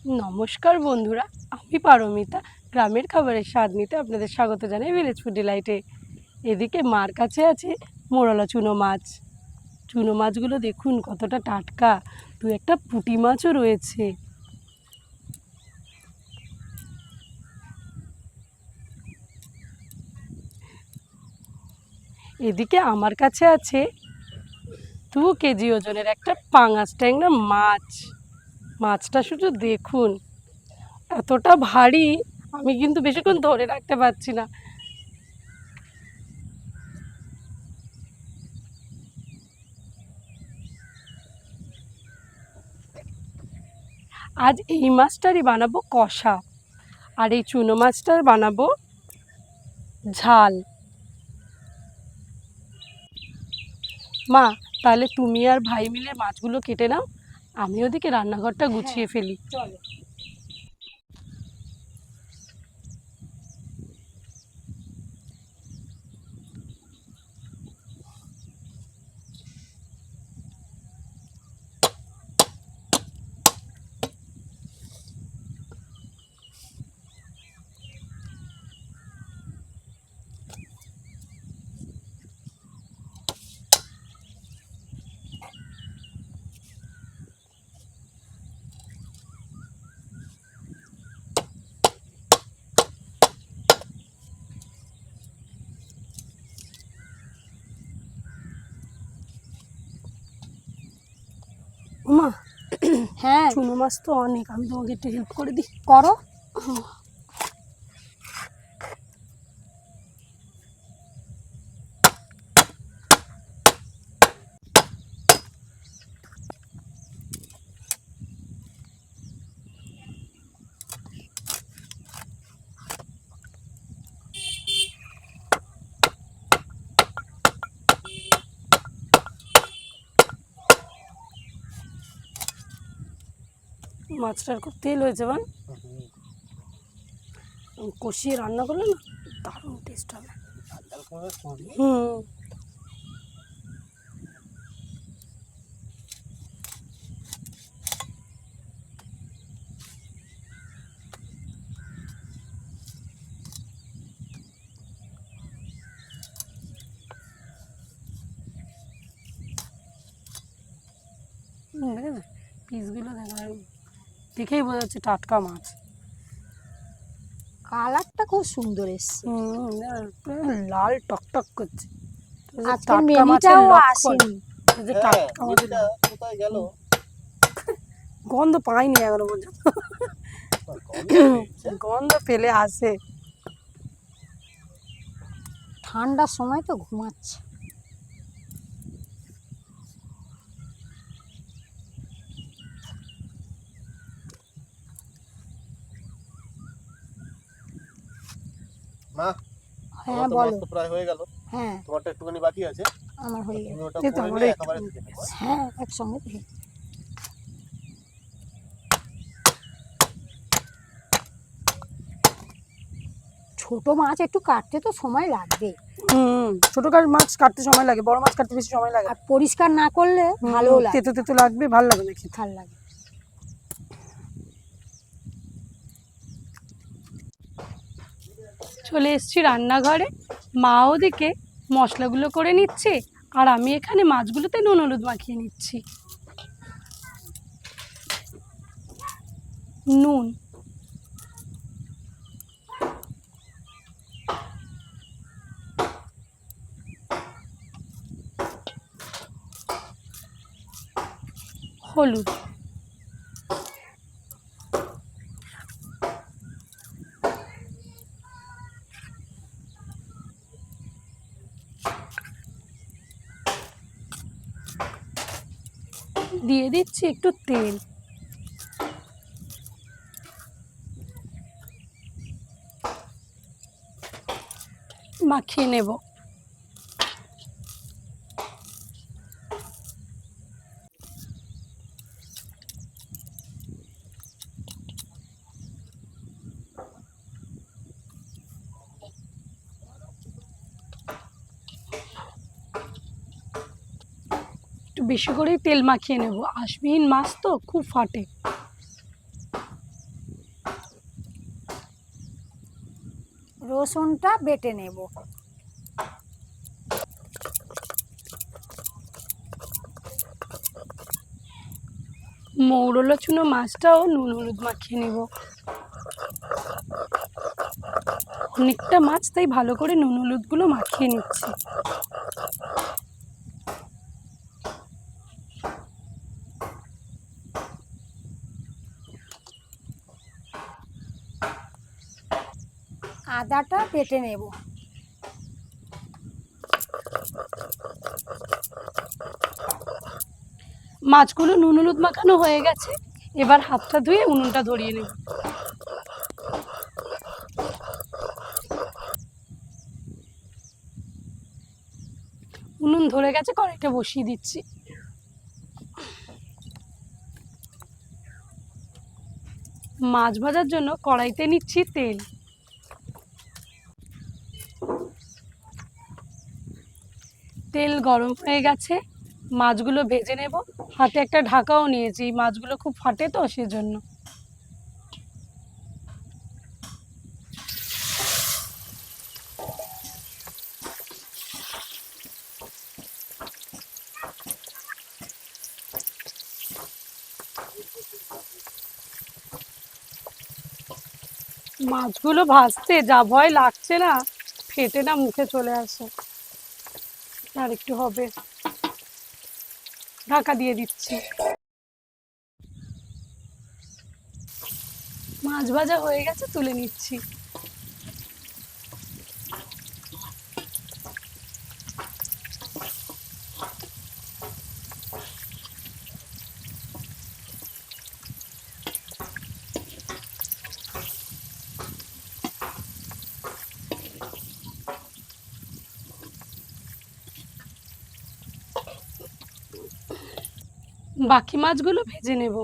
নমস্কার বন্ধুরা, আমি পারমিতা। গ্রামের খাবারের স্বাদ নিতে আপনাদের স্বাগত জানাই ভিলেজ ফুড ডিলাইটে। এদিকে মার কাছে আছে মোরলা চুনো মাছ। চুনো মাছগুলো দেখুন কতটা টাটকা, দু একটা পুঁটি মাছও রয়েছে। এদিকে আমার কাছে আছে 2 কেজি ওজনের একটা পাঙাশ ট্যাংরা মাছ। মাছটা শুধু দেখুন, এতটা ভারী আমি কিন্তু বেশিক্ষণ ধরে রাখতে পারছি না। আজ এই মাছটারই বানাবো কষা, আর এই চুনো মাছটার বানাবো ঝাল। মা, তাহলে তুমি আর ভাই মিলে মাছগুলো কেটে নাও, আমি ওদিকে রান্নাঘরটা গুছিয়ে ফেলি। চলো। মা, হ্যাঁ, চুনো মাছ তো অনেক, আমি তোমাকে একটু হেল্প করে দিই। করো। মাছটার খুব তেল হয়েছে, বান কষিয়ে রান্না করলে না দারুণ টেস্ট হবে। হুম, দেখেছো পিসগুলো, দেখেই বোঝা যাচ্ছে টাটকা মাছ। কালারটা খুব সুন্দর এসছে। লাল টকটক করছে। আজকে মেনিটাও আসেনি। কোথায় গেল? গন্ধ পাইনি এখনো পর্যন্ত, গন্ধ পেলে আসে। ঠান্ডার সময় তো ঘুমাচ্ছে। মা, হ্যাঁ, তো বলো। মাছ তো প্রায় হয়ে গেল। হ্যাঁ, তোমারটা একটুখানি বাকি আছে। আমার হয়ে গেল। তুমি ওটা এই তো করে আমার নিয়ে একটু একেবারে দিয়ে দেবো। হ্যাঁ, একসঙ্গে দেখি। ছোট মাছ একটু কাটতে তো সময় লাগবে। ছোট মাছ কাটতে সময় লাগে, বড় মাছ কাটতে বেশি সময় লাগে। আর পরিষ্কার না করলে ভালো লাগে, তেতো তেতো লাগবে, ভালো লাগবে না খেতে। ভাল লাগে। চলে এসেছি রান্নাঘরে, মা ওদিকে মশলাগুলো করে নিচ্ছে, আর আমি এখানে মাছগুলোতে নুন হলুদ মাখিয়ে নিচ্ছি। নুন, হলুদ, দিয়ে দিচ্ছি একটু তেল। মাখিয়ে নেব। একটু বেশি করেই তেল মাখিয়ে নেব, আঁশবিহীন মাছ তো খুব ফাটে। রসুনটা বেটে নেব। মৌরলা চুনো মাছটাও নুন হলুদ মাখিয়ে নেব। অনেকটা মাছ, তাই ভালো করে নুন হলুদগুলো মাখিয়ে নিচ্ছি। আদাটা বেটে নেব। মাছগুলো নুন হলুদ মাখানো হয়ে গেছে, এবার হাতটা ধুয়ে উনুনটা ধরিয়ে নেব। উনুন ধরে গেছে, কড়াইটা বসিয়ে দিচ্ছি। মাছ ভাজার জন্য কড়াইতে নিচ্ছি তেল। তেল গরম হয়ে গেছে, মাছগুলো ভেজে নেব। হাতে একটা ঢাকাও নিয়েছি, মাছগুলো খুব ফাটে তো সেজন্য। মাছগুলো ভাজতে যা ভয় লাগছে না, ফেটে না মুখে চলে আসে। আর একটু হবে, ঢাকা দিয়ে দিচ্ছি। মাছ ভাজা হয়ে গেছে, তুলে নিচ্ছি। বাকি মাছগুলো ভেজে নেব।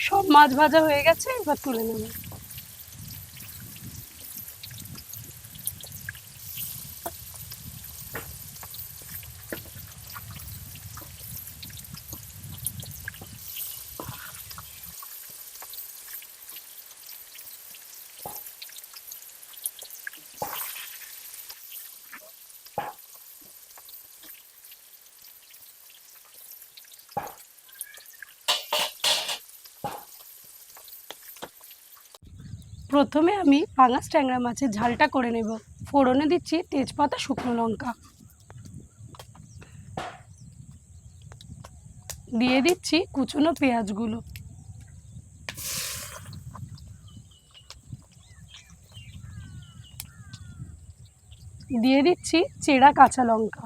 সব মাছ ভাজা হয়ে গেছে, এবার তুলে নেব। প্রথমে আমি পাঙাশ ট্যাংরা মাছের ঝালটা করে নেব। ফোড়নে দিচ্ছি তেজপাতা, শুকনো লঙ্কা, দিয়ে দিচ্ছি কুচনো পেঁয়াজগুলো, দিয়ে দিচ্ছি চেরা কাঁচা লঙ্কা,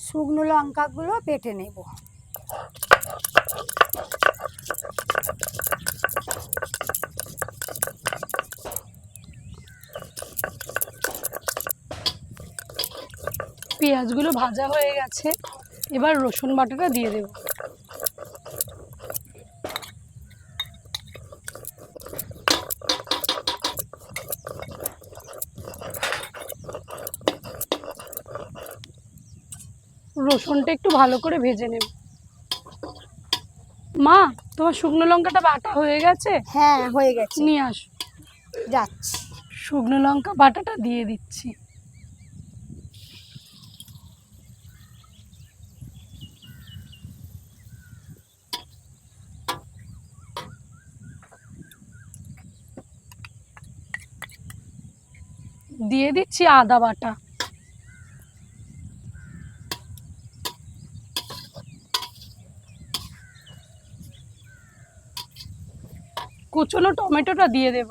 শুকনো লঙ্কাগুলো বেটে নেব। পেঁয়াজগুলো ভাজা হয়ে গেছে, এবার রসুন বাটাটা দিয়ে দেব। রসুনটা একটু ভালো করে ভেজে নেব। মা, তোমার শুকনো লঙ্কাটা বাটা হয়ে গেছে? হ্যাঁ, হয়ে গেছে, নিয়ে আসো। যাচ্ছি। শুকনো লঙ্কা বাটাটা দিয়ে দিচ্ছি। দিয়ে দিচ্ছি আদা বাটা, কুচনো টমেটোটা দিয়ে দেব।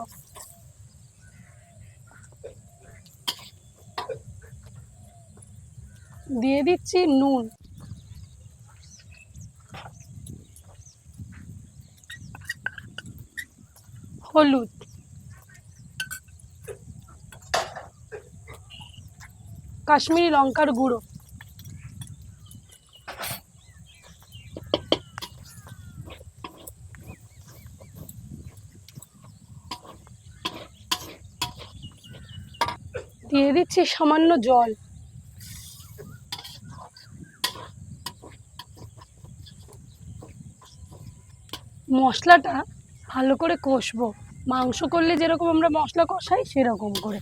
দিয়ে দিচ্ছি নুন, হলুদ, কাশ্মীরি লঙ্কার গুঁড়ো, দিয়ে দিচ্ছি সামান্য জল। মশলাটা ভালো করে কষবো, মাংস করলে যেরকম আমরা মশলা কষাই সেরকম করে।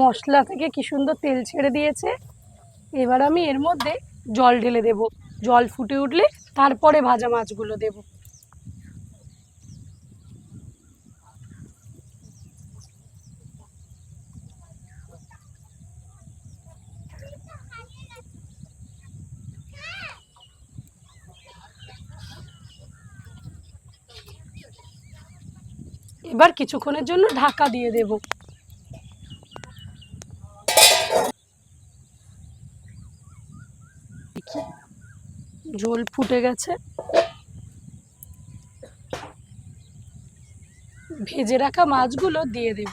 মশলা থেকে কি সুন্দর তেল ছেড়ে দিয়েছে। এবার আমি এর মধ্যে জল ঢেলে দেব। জল ফুটে উঠলে তারপরে ভাজা মাছগুলো দেব। এবার কিছুক্ষণের জন্য ঢাকা দিয়ে দেব। ঝোল ফুটে গেছে। ভেজে রাখা মাছগুলো দিয়ে দেব।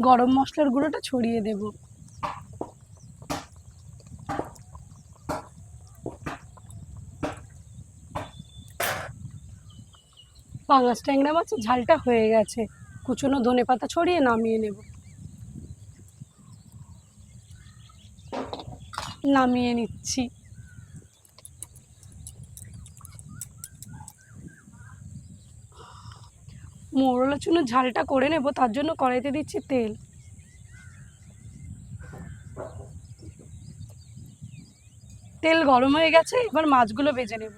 গরম মশলার গুঁড়োটা ছড়িয়ে দেব। পাঙাশ ট্যাংরা মাছের ঝালটা হয়ে গেছে। কুচনো ধনেপাতা ছড়িয়ে নামিয়ে নেব। নামিয়ে নিচ্ছি। মোরলা চুনোর ঝালটা করে নেব, তার জন্য কড়াইতে দিচ্ছি তেল। তেল গরম হয়ে গেছে, এবার মাছগুলো ভেজে নেব।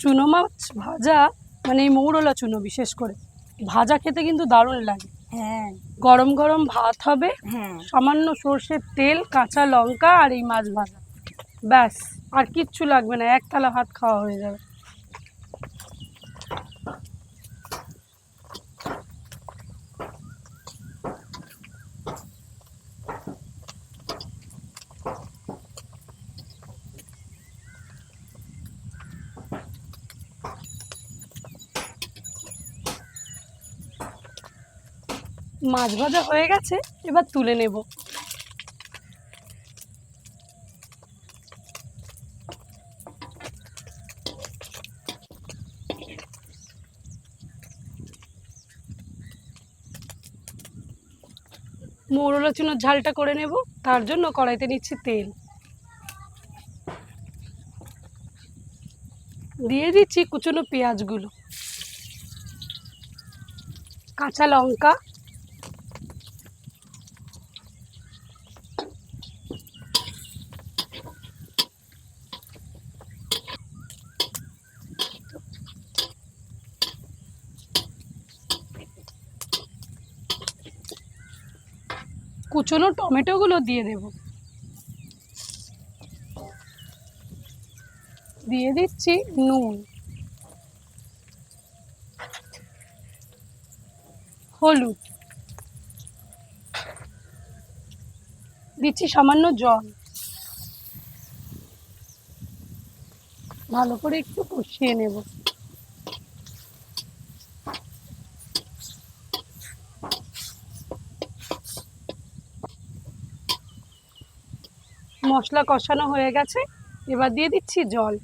চুনো মাছ ভাজা মানে এই মৌরলা চুনো বিশেষ করে ভাজা খেতে কিন্তু দারুণ লাগে। হ্যাঁ গরম গরম ভাত হবে, হ্যাঁ সামান্য সর্ষের তেল, কাঁচা লঙ্কা আর এই মাছ ভাজা, ব্যাস আর কিচ্ছু লাগবে না, এক থালা ভাত খাওয়া হয়ে যাবে। মাছ ভাজা হয়ে গেছে, এবার তুলে নেব। মৌরলা চুনোর ঝালটা করে নেব, তার জন্য কড়াইতে নিচ্ছি তেল। দিয়ে দিচ্ছি কুচনো পেঁয়াজগুলো, কাঁচা লঙ্কা, কুচনো টমেটোগুলো দিয়ে দেব। দিয়ে দিচ্ছি নুন, হলুদ, দিচ্ছি সামান্য জল। ভালো করে একটু কষিয়ে নেব। মশলা কষানো হয়ে গেছে, এবার দিয়ে দিচ্ছি জল।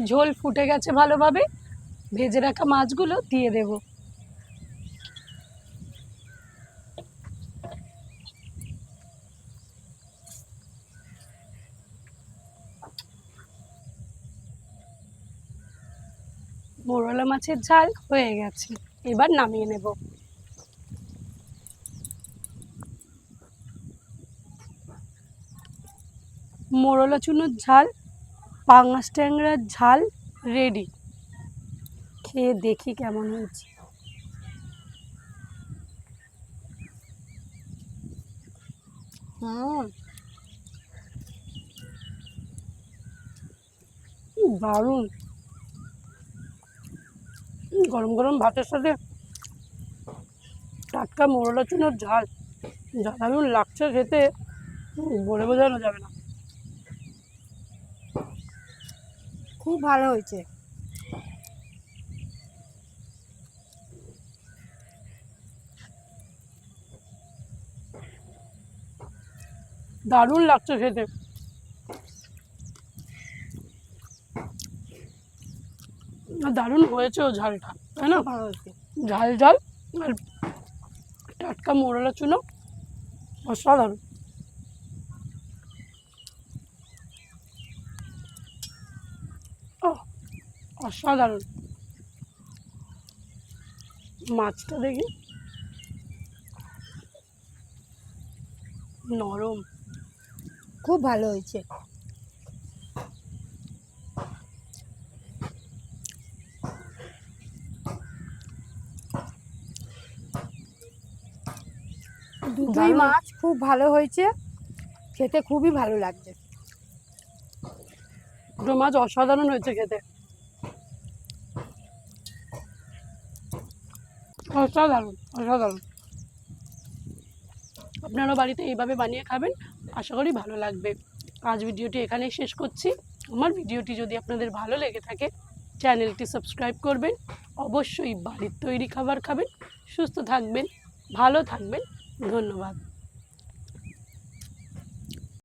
ঝোল ফুটে গেছে ভালোভাবে, ভেজে রাখা মাছগুলো দিয়ে দেব। মোরলা মাছের ঝাল হয়ে গেছে, এবার নামিয়ে নেব। মোরলা চুনোর ঝাল, পাঙাশ ট্যাংরার ঝাল রেডি। খেয়ে দেখি কেমন হয়েছে। হুম, দারুণ। গরম গরম ভাতের সাথে টাটকা মোরলা চুনোর ঝাল যা দারুণ লাগছে খেতে, বলে বোঝানো যাবে না। খুব ভালো হয়েছে। দারুণ লাগছে খেতে। আর দারুণ হয়েছে ও ঝালটা, তাই না? ভালো হয়েছে। ঝাল ঝাল আর টাটকা মোরলা চুনো, অসাধারণ। ও অসাধারণ। মাছটা দেখি, নরম। খুব ভালো হয়েছে। দুটোই দারুণ। মাছ খুব ভালো হয়েছে, খেতে খুবই ভালো লাগছে। দুটো মাছ অসাধারণ হয়েছে খেতে, অসাধারণ অসাধারণ। আপনারা বাড়িতে এইভাবে বানিয়ে খাবেন, আশা করি ভালো লাগবে। আজ ভিডিওটি এখানেই শেষ করছি। আমার ভিডিওটি যদি আপনাদের ভালো লেগে থাকে, চ্যানেলটি সাবস্ক্রাইব করবেন। অবশ্যই বাড়ির তৈরি খাবার খাবেন, সুস্থ থাকবেন, ভালো থাকবেন। ধন্যবাদ।